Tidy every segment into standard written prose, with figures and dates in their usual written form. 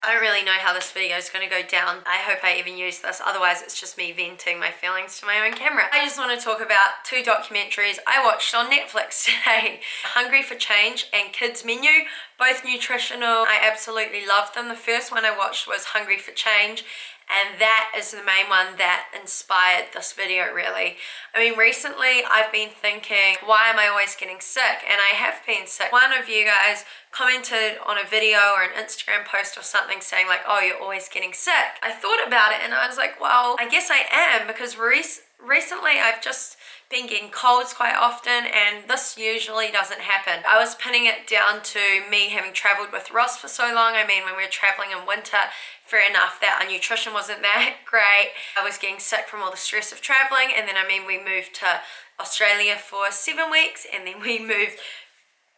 I don't really know how this video is going to go down. I hope I even use this, otherwise it's just me venting my feelings to my own camera. I just want to talk about two documentaries I watched on Netflix today. Hungry for Change and Kids Menu, both nutritional. I absolutely loved them. The first one I watched was Hungry for Change, and that is the main one that inspired this video, really. I mean, recently I've been thinking, why am I always getting sick? And I have been sick. One of you guys commented on a video or an Instagram post or something saying like, oh, you're always getting sick. I thought about it and I was like, well, I guess I am, because recently I've just been getting colds quite often, and this usually doesn't happen. I was pinning it down to me having traveled with Ross for so long. I mean, when we were traveling in winter, fair enough that our nutrition wasn't that great. I was getting sick from all the stress of traveling, and then we moved to Australia for 7 weeks, and then we moved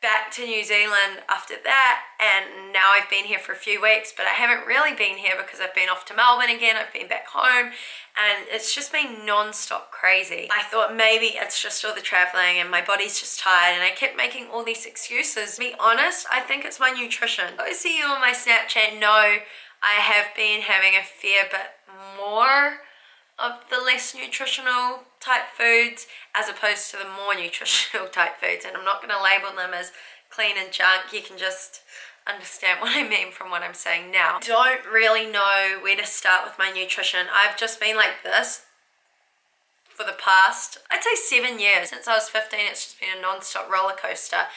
back to New Zealand after that, and now I've been here for a few weeks, but I haven't really been here because I've been off to Melbourne again. I've been back home, and it's just been non-stop crazy. I thought maybe it's just all the traveling and my body's just tired, and I kept making all these excuses. To be honest, I think it's my nutrition. Those of you on my Snapchat know I have been having a fair bit more of the less nutritional type foods as opposed to the more nutritional type foods, and I'm not going to label them as clean and junk. You can just understand what I mean from what I'm saying now. Don't really know where to start with my nutrition. I've just been like this for the past, I'd say 7 years. Since I was 15, it's just been a non-stop roller coaster.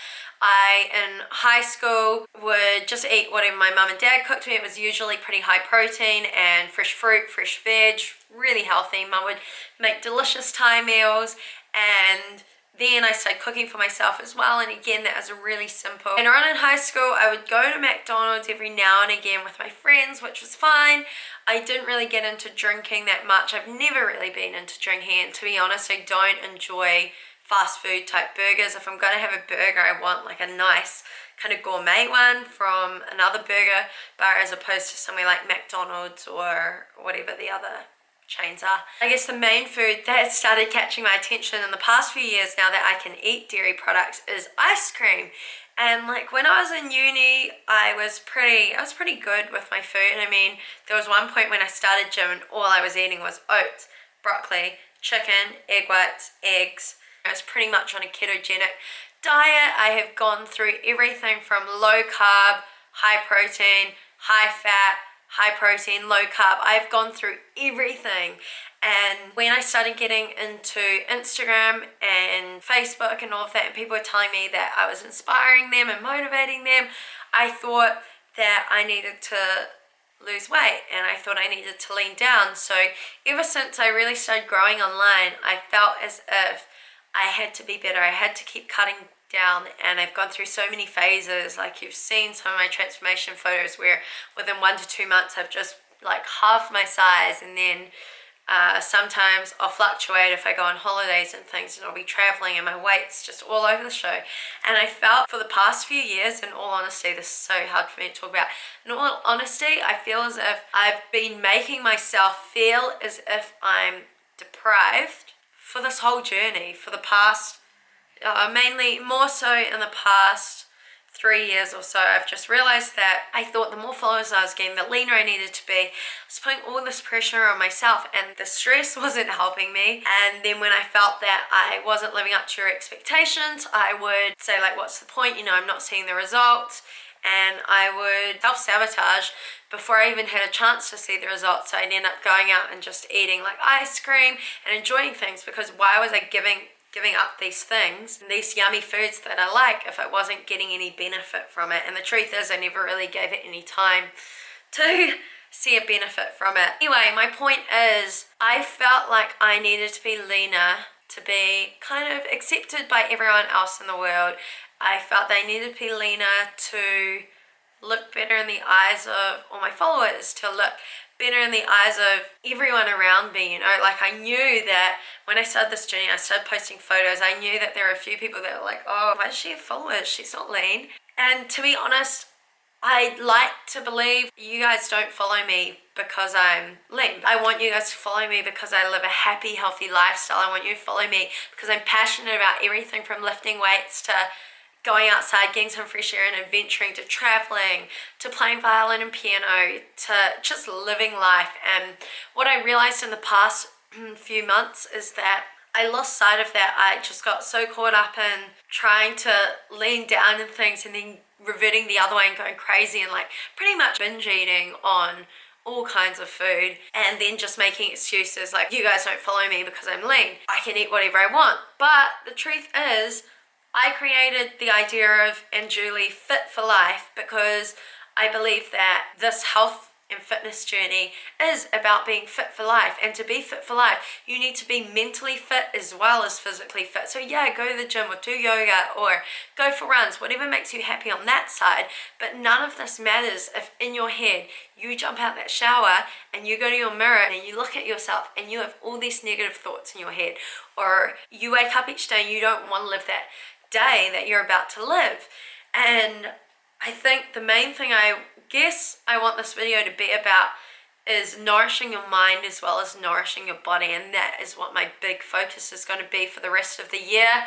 I, in high school, would just eat whatever my mum and dad cooked me. It was usually pretty high protein and fresh fruit, fresh veg, really healthy. Mum would make delicious Thai meals, and then I started cooking for myself as well, and again, that was really simple. And around in high school, I would go to McDonald's every now and again with my friends, which was fine. I didn't really get into drinking that much. I've never really been into drinking, and to be honest, I don't enjoy fast food type burgers. If I'm going to have a burger, I want like a nice kind of gourmet one from another burger bar as opposed to somewhere like McDonald's or whatever the other chains are. I guess the main food that started catching my attention in the past few years, now that I can eat dairy products, is ice cream. And like when I was in uni, I was pretty good with my food. I mean, there was one point when I started gym and all I was eating was oats, broccoli, chicken, egg whites, eggs. I was pretty much on a ketogenic diet. I have gone through everything from low carb, high protein, high fat, high protein, low carb. I've gone through everything. And when I started getting into Instagram and Facebook and all of that, and people were telling me that I was inspiring them and motivating them, I thought that I needed to lose weight, and I thought I needed to lean down. So ever since I really started growing online, I felt as if I had to be better. I had to keep cutting down, and I've gone through so many phases. Like, you've seen some of my transformation photos where within 1 to 2 months I've just like halved my size, and then sometimes I'll fluctuate if I go on holidays and things, and I'll be traveling and my weight's just all over the show. And I felt for the past few years, in all honesty, this is so hard for me to talk about, in all honesty, I feel as if I've been making myself feel as if I'm deprived for this whole journey, for the past, mainly more so in the past 3 years or so. I've just realized that I thought the more followers I was getting, the leaner I needed to be. I was putting all this pressure on myself, and the stress wasn't helping me. And then when I felt that I wasn't living up to your expectations, I would say like, what's the point? You know, I'm not seeing the results. And I would self-sabotage before I even had a chance to see the results. So I'd end up going out and just eating like ice cream and enjoying things, because why was I giving up these things, these yummy foods that I like, if I wasn't getting any benefit from it? And the truth is, I never really gave it any time to see a benefit from it. Anyway, my point is, I felt like I needed to be leaner to be kind of accepted by everyone else in the world. I felt they needed to be leaner to look better in the eyes of all my followers, to look better in the eyes of everyone around me, you know. Like, I knew that when I started this journey, I started posting photos, I knew that there were a few people that were like, oh, why does she have followers? She's not lean. And to be honest, I'd like to believe you guys don't follow me because I'm lean. I want you guys to follow me because I live a happy, healthy lifestyle. I want you to follow me because I'm passionate about everything from lifting weights to going outside, getting some fresh air and adventuring, to traveling, to playing violin and piano, to just living life. And what I realized in the past few months is that I lost sight of that. I just got so caught up in trying to lean down in things and then reverting the other way and going crazy and like pretty much binge eating on all kinds of food, and then just making excuses like, you guys don't follow me because I'm lean, I can eat whatever I want. But the truth is, I created the idea of Anjuli Fit for Life because I believe that this health and fitness journey is about being fit for life. And to be fit for life, you need to be mentally fit as well as physically fit. So yeah, go to the gym or do yoga or go for runs, whatever makes you happy on that side. But none of this matters if in your head you jump out that shower and you go to your mirror and you look at yourself and you have all these negative thoughts in your head, or you wake up each day and you don't want to live that day that you're about to live. And I think the main thing I guess I want this video to be about is nourishing your mind as well as nourishing your body, and that is what my big focus is going to be for the rest of the year.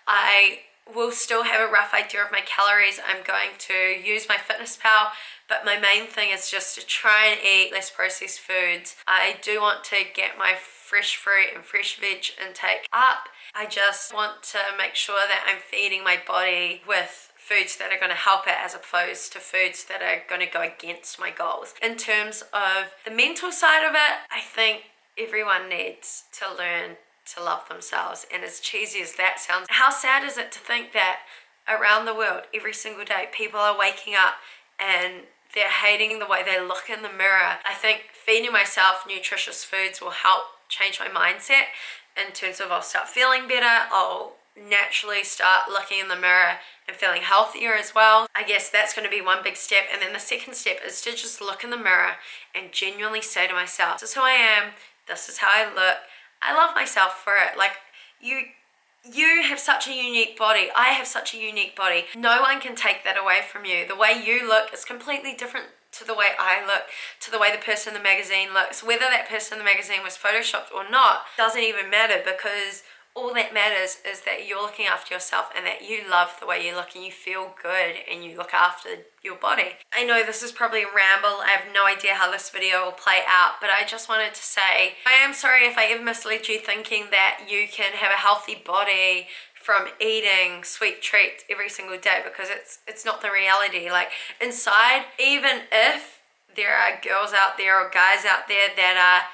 I will still have a rough idea of my calories. I'm going to use my Fitness Pal, but my main thing is just to try and eat less processed foods. I do want to get my fresh fruit and fresh veg intake up. I just want to make sure that I'm feeding my body with foods that are going to help it as opposed to foods that are going to go against my goals. In terms of the mental side of it, I think everyone needs to learn to love themselves. And as cheesy as that sounds, how sad is it to think that around the world every single day people are waking up and they're hating the way they look in the mirror. I think feeding myself nutritious foods will help change my mindset in terms of I'll start feeling better, I'll naturally start looking in the mirror and feeling healthier as well. I guess that's going to be one big step. And then the second step is to just look in the mirror and genuinely say to myself, this is who I am, this is how I look, I love myself for it. Like, you have such a unique body, I have such a unique body, no one can take that away from you. The way you look is completely different to the way I look, to the way the person in the magazine looks. Whether that person in the magazine was photoshopped or not doesn't even matter, because all that matters is that you're looking after yourself and that you love the way you look and you feel good and you look after your body. I know this is probably a ramble. I have no idea how this video will play out, but I just wanted to say I am sorry if I ever misled you thinking that you can have a healthy body from eating sweet treats every single day, because it's not the reality. Like, inside, even if there are girls out there or guys out there that are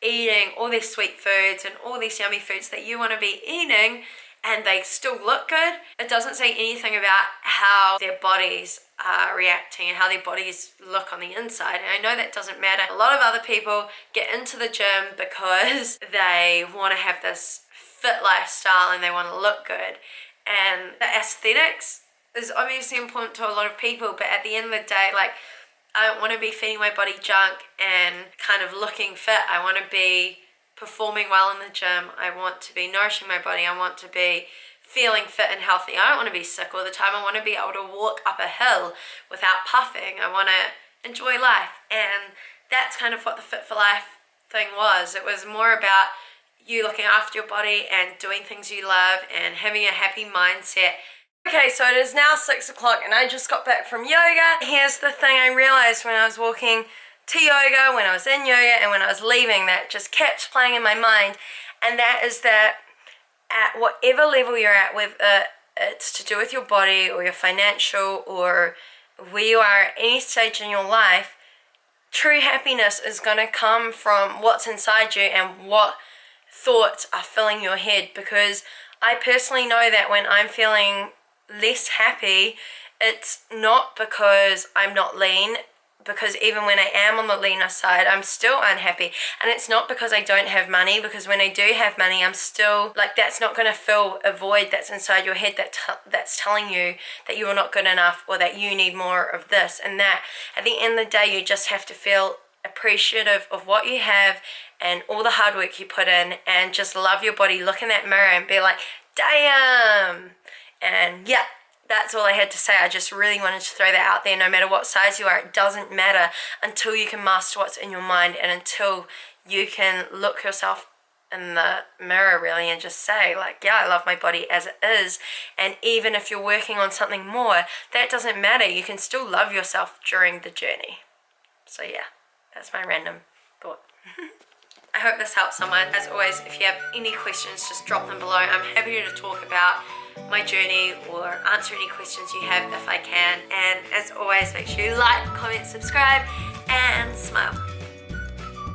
eating all these sweet foods and all these yummy foods that you want to be eating and they still look good, it doesn't say anything about how their bodies are reacting and how their bodies look on the inside. And I know that doesn't matter. A lot of other people get into the gym because they want to have this fit lifestyle and they want to look good, and the aesthetics is obviously important to a lot of people, but at the end of the day, like, I don't want to be feeding my body junk and kind of looking fit. I want to be performing well in the gym. I want to be nourishing my body. I want to be feeling fit and healthy. I don't want to be sick all the time. I want to be able to walk up a hill without puffing. I want to enjoy life. And that's kind of what the Fit for Life thing was. It was more about you looking after your body and doing things you love and having a happy mindset. Okay, so it is now 6 o'clock and I just got back from yoga. Here's the thing I realized when I was walking to yoga, when I was in yoga, and when I was leaving, that just kept playing in my mind. And that is that at whatever level you're at, whether it's to do with your body or your financial or where you are at any stage in your life, true happiness is going to come from what's inside you and what thoughts are filling your head. Because I personally know that when I'm feeling less happy, it's not because I'm not lean, because even when I am on the leaner side, I'm still unhappy. And it's not because I don't have money, because when I do have money, I'm still, like, that's not going to fill a void that's inside your head that's telling you that you're not good enough or that you need more of this and that. At the end of the day, you just have to feel appreciative of what you have and all the hard work you put in, and just love your body, look in that mirror and be like, damn. And yeah, that's all I had to say. I just really wanted to throw that out there. No matter what size you are, it doesn't matter until you can master what's in your mind and until you can look yourself in the mirror really and just say like, yeah, I love my body as it is, and even if you're working on something more, that doesn't matter. You can still love yourself during the journey. So yeah, that's my random thought. I hope this helps someone. As always, if you have any questions, just drop them below. I'm happy to talk about my journey or answer any questions you have if I can. And as always, make sure you like, comment, subscribe, and smile.